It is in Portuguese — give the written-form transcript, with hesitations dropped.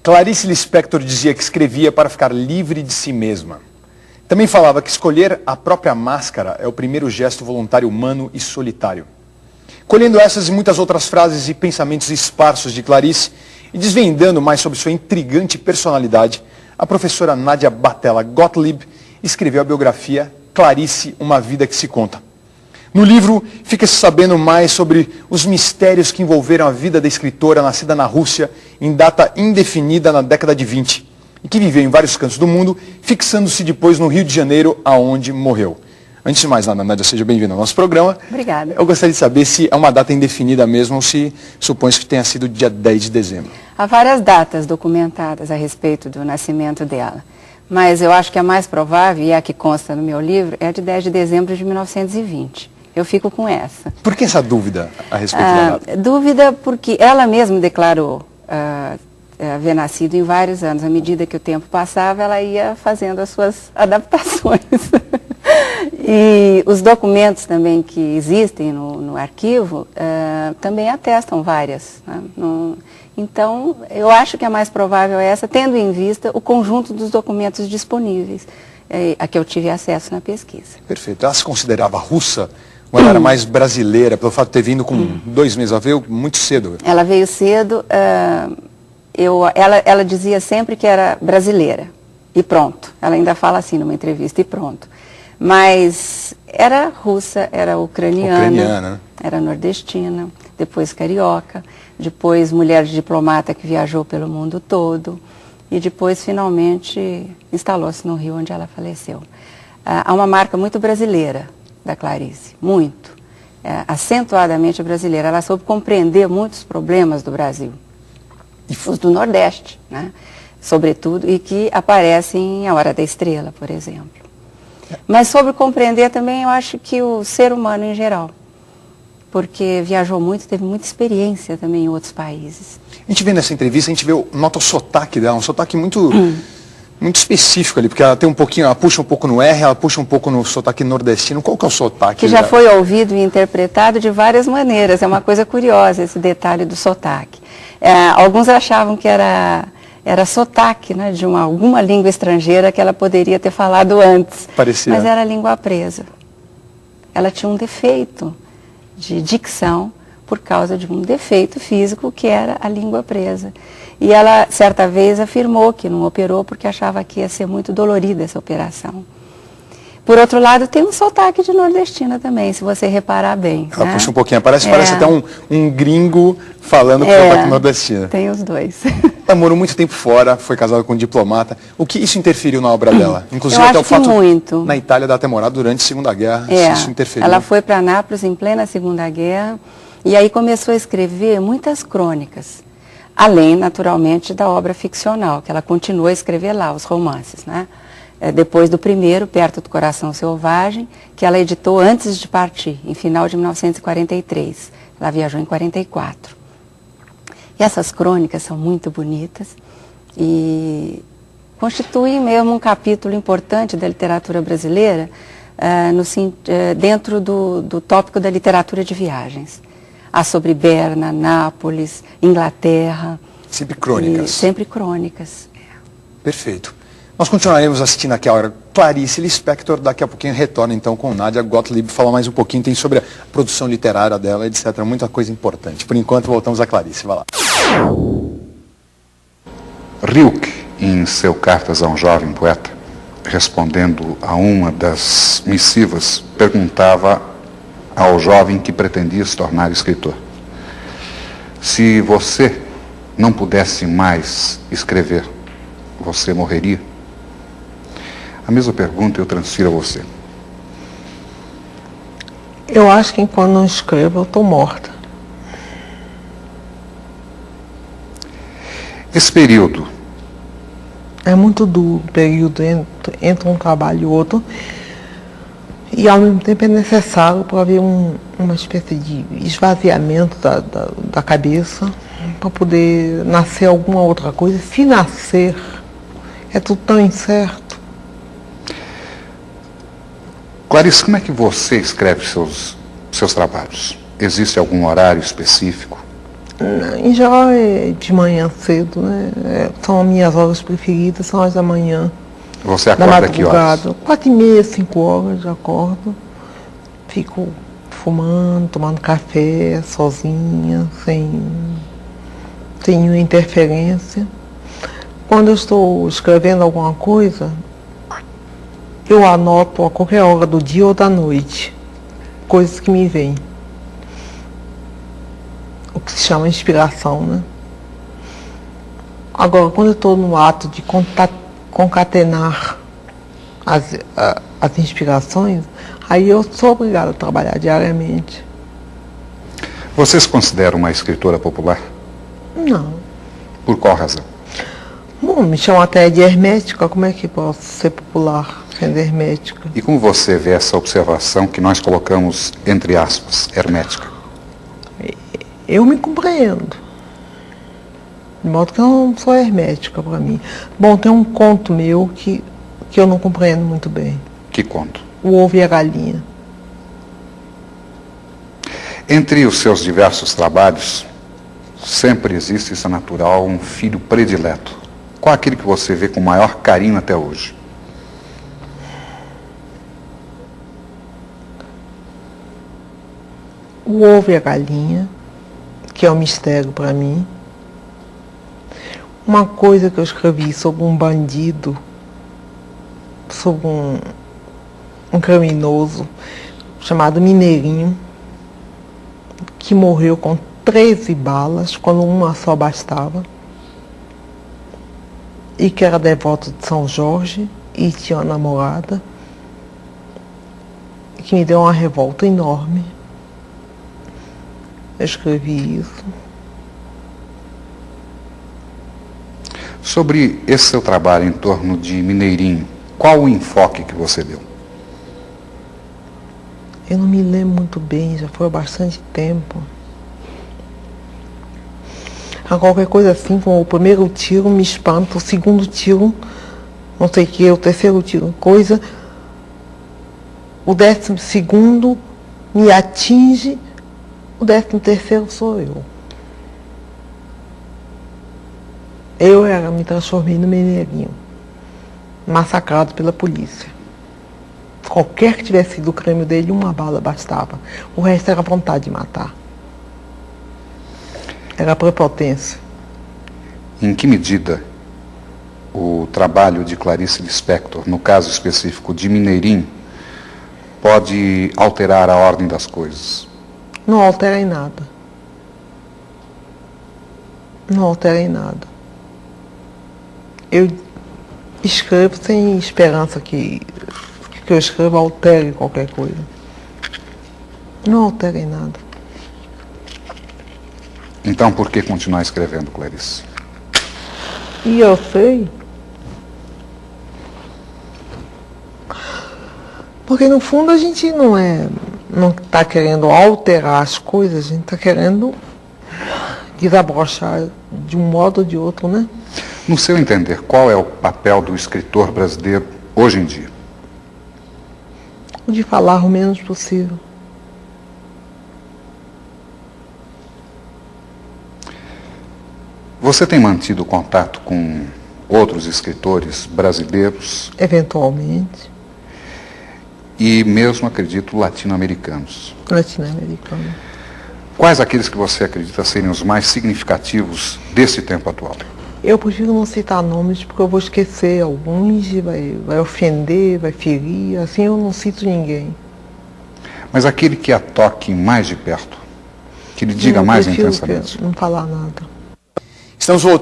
Clarice Lispector dizia que escrevia para ficar livre de si mesma. Também falava que escolher a própria máscara é o primeiro gesto voluntário humano e solitário. Colhendo essas e muitas outras frases e pensamentos esparsos de Clarice e desvendando mais sobre sua intrigante personalidade, a professora Nádia Batella Gottlieb escreveu a biografia Clarice, uma vida que se conta. No livro, fica-se sabendo mais sobre os mistérios que envolveram a vida da escritora nascida na Rússia em data indefinida na década de 20 e que viveu em vários cantos do mundo, fixando-se depois no Rio de Janeiro, aonde morreu. Antes de mais nada, Nádia, seja bem-vinda ao nosso programa. Obrigada. Eu gostaria de saber se é uma data indefinida mesmo ou se supõe-se que tenha sido dia 10 de dezembro. Há várias datas documentadas a respeito do nascimento dela, mas eu acho que a mais provável, e a que consta no meu livro, é a de 10 de dezembro de 1920. Eu fico com essa. Por que essa dúvida a respeito da data? Dúvida porque ela mesma declarou haver nascido em vários anos. À medida que o tempo passava, ela ia fazendo as suas adaptações. E os documentos também que existem no arquivo também atestam várias. Né? Então, eu acho que a mais provável é essa, tendo em vista o conjunto dos documentos disponíveis, a que eu tive acesso na pesquisa. Perfeito. Ela se considerava russa? Ou ela era mais brasileira, pelo fato de ter vindo com 2 meses? Ela veio muito cedo. Ela veio cedo. Ela dizia sempre que era brasileira. E pronto. Ela ainda fala assim numa entrevista, e pronto. Mas era russa, era ucraniana, era nordestina, depois carioca, depois mulher de diplomata que viajou pelo mundo todo. E depois, finalmente, instalou-se no Rio, onde ela faleceu. Há uma marca muito brasileira da Clarice, muito, acentuadamente brasileira. Ela soube compreender muitos problemas do Brasil, os do Nordeste, né? Sobretudo, e que aparecem em A Hora da Estrela, por exemplo. Mas sobre compreender também, eu acho que o ser humano em geral, porque viajou muito, teve muita experiência também em outros países. A gente vê nessa entrevista, a gente nota o sotaque dela, um sotaque muito específico ali, porque ela tem um pouquinho, ela puxa um pouco no R, ela puxa um pouco no sotaque nordestino. Qual que é o sotaque? Que já foi ouvido e interpretado de várias maneiras. É uma coisa curiosa esse detalhe do sotaque. Alguns achavam que era sotaque, né, de alguma língua estrangeira que ela poderia ter falado antes. Parecia. Mas era língua presa. Ela tinha um defeito de dicção por causa de um defeito físico que era a língua presa. E ela, certa vez, afirmou que não operou porque achava que ia ser muito dolorida essa operação. Por outro lado, tem um sotaque de nordestina também, se você reparar bem. Ela né? puxa um pouquinho, parece até um gringo falando com sotaque nordestino. Tem os dois. Ela morou muito tempo fora, foi casada com um diplomata. O que isso interferiu na obra dela? Inclusive eu até acho o fato muito. Na Itália dela ter morado durante a Segunda Guerra, isso interferiu. Ela foi para Nápoles em plena Segunda Guerra e aí começou a escrever muitas crônicas. Além, naturalmente, da obra ficcional, que ela continuou a escrever lá, os romances, né? Depois do primeiro, Perto do Coração Selvagem, que ela editou antes de partir, em final de 1943. Ela viajou em 44. E essas crônicas são muito bonitas e constituem mesmo um capítulo importante da literatura brasileira dentro do tópico da literatura de viagens. Há sobre Berna, Nápoles, Inglaterra. Sempre crônicas. Sempre crônicas. Perfeito. Nós continuaremos assistindo aqui a hora Clarice Lispector, daqui a pouquinho retorna então com Nádia Gottlieb, falar mais um pouquinho, tem sobre a produção literária dela, etc. Muita coisa importante. Por enquanto voltamos a Clarice, vai lá. Rilke, em seu Cartas a um Jovem Poeta, respondendo a uma das missivas, perguntava ao jovem que pretendia se tornar escritor: se você não pudesse mais escrever, você morreria? A mesma pergunta eu transfiro a você. Eu acho que enquanto não escrevo, eu estou morta. Esse período é muito duro, o período entre um trabalho e outro. E ao mesmo tempo é necessário para haver uma espécie de esvaziamento da cabeça, para poder nascer alguma outra coisa. Se nascer, é tudo tão incerto. Clarice, como é que você escreve seus trabalhos? Existe algum horário específico? Em geral é de manhã cedo, né? São as minhas horas preferidas, são as da manhã. Você acorda que horas? 4h30, 5 horas já acordo. Fico fumando, tomando café, sozinha, sem nenhuma interferência. Quando eu estou escrevendo alguma coisa, eu anoto a qualquer hora do dia ou da noite, coisas que me vêm. O que se chama inspiração, né? Agora, quando eu estou no ato de concatenar as inspirações, aí eu sou obrigada a trabalhar diariamente. Você se considera uma escritora popular? Não. Por qual razão? Bom, me chamam até de hermética, como é que posso ser popular sendo hermética? E como você vê essa observação que nós colocamos entre aspas, hermética? Eu me compreendo. De modo que eu não sou hermética para mim. Bom, tem um conto meu que eu não compreendo muito bem. Que conto? O Ovo e a Galinha. Entre os seus diversos trabalhos, sempre existe, isso é natural, um filho predileto. Qual é aquele que você vê com maior carinho até hoje? O Ovo e a Galinha, que é um mistério para mim. Uma coisa que eu escrevi sobre um bandido, sobre um criminoso chamado Mineirinho, que morreu com 13 balas, quando uma só bastava, e que era devoto de São Jorge e tinha uma namorada, que me deu uma revolta enorme. Eu escrevi isso. Sobre esse seu trabalho em torno de Mineirinho, qual o enfoque que você deu? Eu não me lembro muito bem, já foi há bastante tempo. A qualquer coisa assim, como o primeiro tiro me espanta, o segundo tiro, não sei o que, o terceiro tiro, coisa, o 12º me atinge, o 13º sou eu. Eu me transformei no Mineirinho, massacrado pela polícia. Qualquer que tivesse sido o crime dele, uma bala bastava. O resto era vontade de matar. Era prepotência. Em que medida o trabalho de Clarice Lispector, no caso específico de Mineirinho, pode alterar a ordem das coisas? Não altera em nada. Não altera em nada. Eu escrevo sem esperança que eu escreva altere qualquer coisa. Não altera em nada. Então, por que continuar escrevendo, Clarice? E eu sei. Porque, no fundo, a gente não está querendo alterar as coisas, a gente está querendo desabrochar de um modo ou de outro, né? No seu entender, qual é o papel do escritor brasileiro hoje em dia? O de falar o menos possível. Você tem mantido contato com outros escritores brasileiros? Eventualmente. E mesmo, acredito, latino-americanos. Latino-americano. Quais aqueles que você acredita serem os mais significativos desse tempo atual? Eu prefiro não citar nomes porque eu vou esquecer alguns, vai ofender, vai ferir, assim eu não cito ninguém. Mas aquele que a toque mais de perto, que lhe diga mais intensamente. Não falar nada. Estamos voltando.